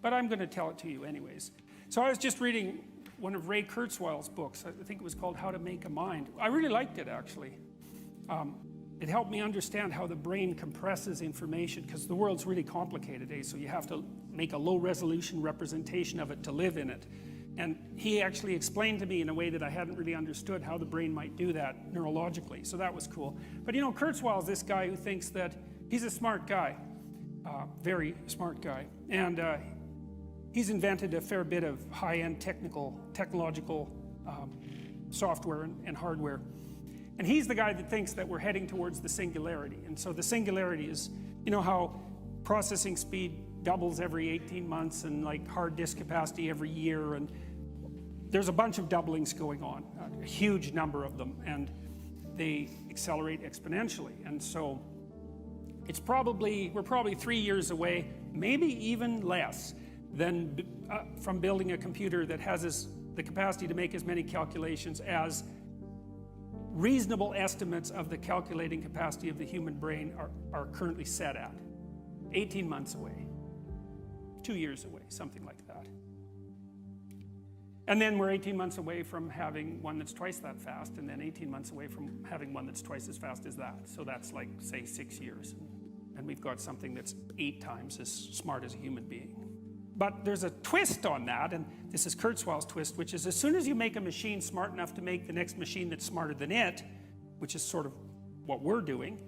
but I'm going to tell it to you anyways. So I was just reading one of Ray Kurzweil's books. I think it was called How to Make a Mind. I really liked it, actually. It helped me understand how the brain compresses information, because the world's really complicated, so you have to make a low-resolution representation of it to live in it. And he actually explained to me in a way that I hadn't really understood how the brain might do that neurologically, so that was cool. But you know, Kurzweil is this guy who thinks that he's a smart guy, very smart guy, and he's invented a fair bit of high-end technological software and hardware. And he's the guy that thinks that we're heading towards the singularity. And so the singularity is, you know how processing speed doubles every 18 months and like hard disk capacity every year, and there's a bunch of doublings going on, a huge number of them, and they accelerate exponentially. And so we're probably 3 years away, maybe even less, than from building a computer that has the capacity to make as many calculations as reasonable estimates of the calculating capacity of the human brain are currently set at. 18 months away, 2 years away, something like that. And then we're 18 months away from having one that's twice that fast, and then 18 months away from having one that's twice as fast as that. So that's like, say, 6 years. And we've got something that's 8 times as smart as a human being. But there's a twist on that, and this is Kurzweil's twist, which is as soon as you make a machine smart enough to make the next machine that's smarter than it, which is sort of what we're doing,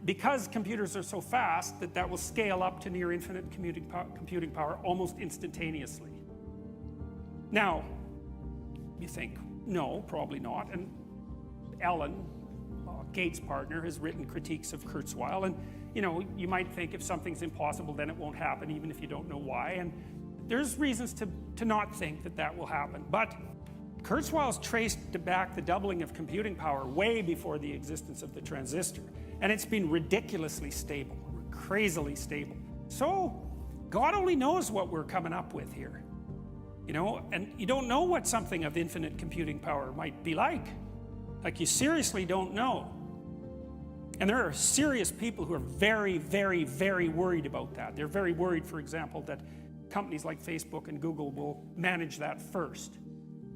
because computers are so fast that will scale up to near infinite computing power almost instantaneously. Now, you think, no, probably not. And Ellen, Gates' partner, has written critiques of Kurzweil, and you know, you might think if something's impossible, then it won't happen, even if you don't know why. And there's reasons to not think that will happen. But Kurzweil's traced back the doubling of computing power way before the existence of the transistor. And it's been ridiculously stable, crazily stable. So God only knows what we're coming up with here. You know, and you don't know what something of infinite computing power might be like. Like, you seriously don't know. And there are serious people who are very, very, very worried about that. They're very worried, for example, that companies like Facebook and Google will manage that first.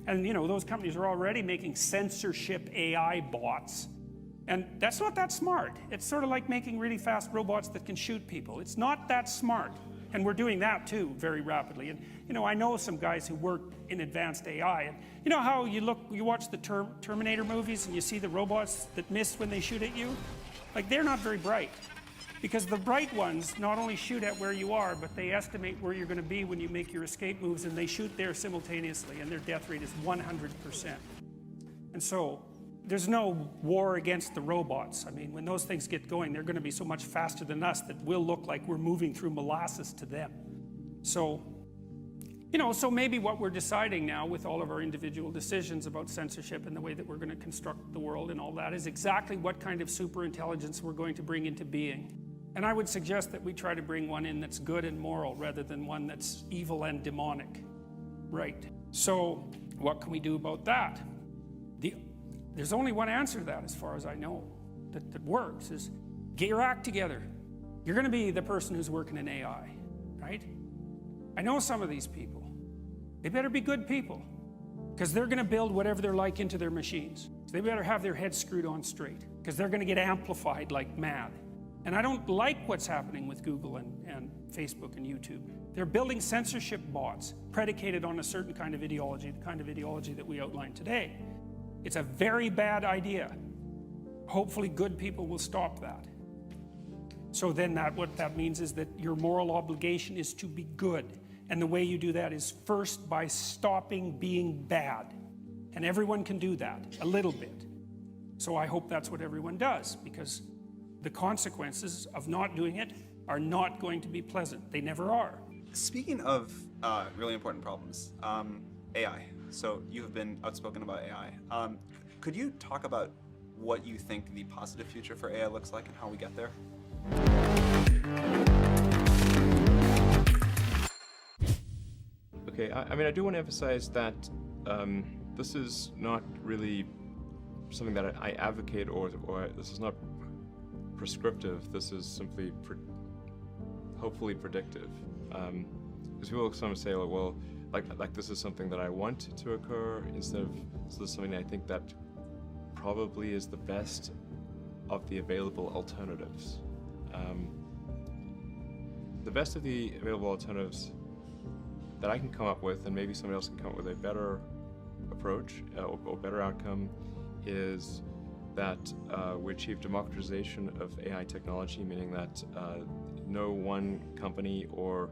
And you know, those companies are already making censorship AI bots. And that's not that smart. It's sort of like making really fast robots that can shoot people. It's not that smart. And we're doing that too, very rapidly. And you know, I know some guys who work in advanced AI. And you know how you watch the Terminator movies and you see the robots that miss when they shoot at you? Like, they're not very bright. Because the bright ones not only shoot at where you are, but they estimate where you're going to be when you make your escape moves, and they shoot there simultaneously, and their death rate is 100%. And so there's no war against the robots. I mean, when those things get going, they're going to be so much faster than us that we'll look like we're moving through molasses to them. So, you know, so maybe what we're deciding now with all of our individual decisions about censorship and the way that we're going to construct the world and all that is exactly what kind of super intelligence we're going to bring into being. And I would suggest that we try to bring one in that's good and moral rather than one that's evil and demonic. Right. So what can we do about that? There's only one answer to that, as far as I know, that works, is get your act together. You're going to be the person who's working in AI, right? I know some of these people. They better be good people, because they're going to build whatever they're like into their machines. So they better have their heads screwed on straight, because they're going to get amplified like mad. And I don't like what's happening with Google and Facebook and YouTube. They're building censorship bots predicated on a certain kind of ideology, the kind of ideology that we outlined today. It's a very bad idea. Hopefully good people will stop that. So then what that means is that your moral obligation is to be good. And the way you do that is first by stopping being bad. And everyone can do that, a little bit. So I hope that's what everyone does, because the consequences of not doing it are not going to be pleasant. They never are. Speaking of really important problems, AI. So you have been outspoken about AI. Could you talk about what you think the positive future for AI looks like and how we get there? Okay, I mean, I do want to emphasize that this is not really something that I advocate, or this is not prescriptive. This is simply hopefully predictive. people sometimes say, well, like this is something that I want to occur instead of this is something I think that probably is the best of the available alternatives. The best of the available alternatives that I can come up with, and maybe somebody else can come up with a better approach or better outcome, is that we achieve democratization of AI technology, meaning that no one company or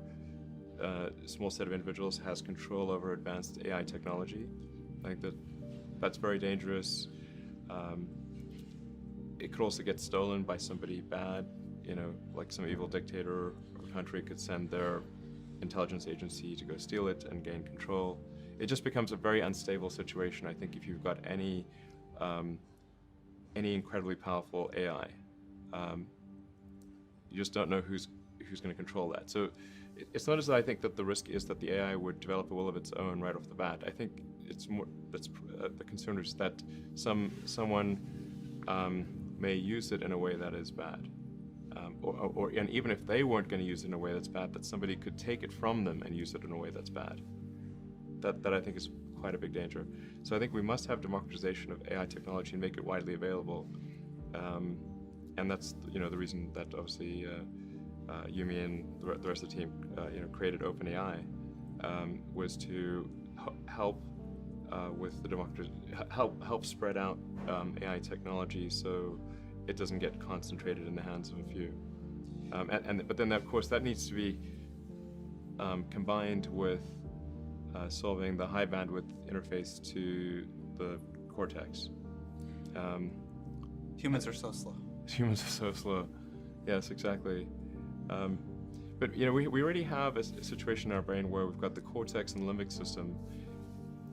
small set of individuals has control over advanced AI technology. I think that's very dangerous. It could also get stolen by somebody bad, like some evil dictator of a country could send their intelligence agency to go steal it and gain control. It just becomes a very unstable situation, I think, if you've got any incredibly powerful AI. You just don't know who's going to control that. So it's not as though I think that the risk is that the AI would develop a will of its own right off the bat. I think it's more that's the concern is that someone may use it in a way that is bad, and even if they weren't going to use it in a way that's bad, that somebody could take it from them and use it in a way that's bad. That I think is quite a big danger. So I think we must have democratization of AI technology and make it widely available, and that's the reason that obviously Yumi and the rest of the team created OpenAI, was to help with the help spread out AI technology so it doesn't get concentrated in the hands of a few. But then of course that needs to be combined with solving the high bandwidth interface to the cortex. Humans are so slow. Humans are so slow. Yes, exactly. But we already have a situation in our brain where we've got the cortex and the limbic system,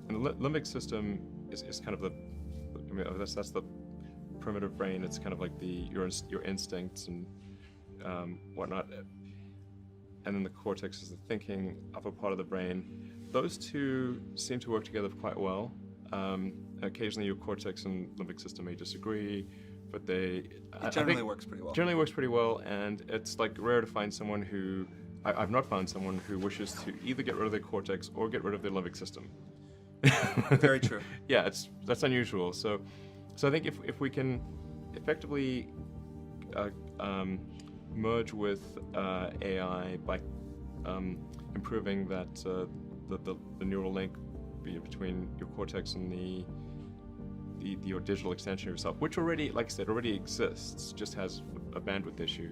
and the limbic system is kind of that's the primitive brain. It's kind of like your instincts and whatnot, and then the cortex is the thinking upper part of the brain. Those two seem to work together quite well. Occasionally your cortex and limbic system may disagree, but it generally works pretty well. Generally works pretty well, and it's like rare to find someone who, I've not found someone who wishes to either get rid of their cortex or get rid of their limbic system. Very true. Yeah, that's unusual. So I think if we can effectively merge with AI by improving that the neural link between your cortex and your digital extension of yourself, which already, like I said, already exists, just has a bandwidth issue.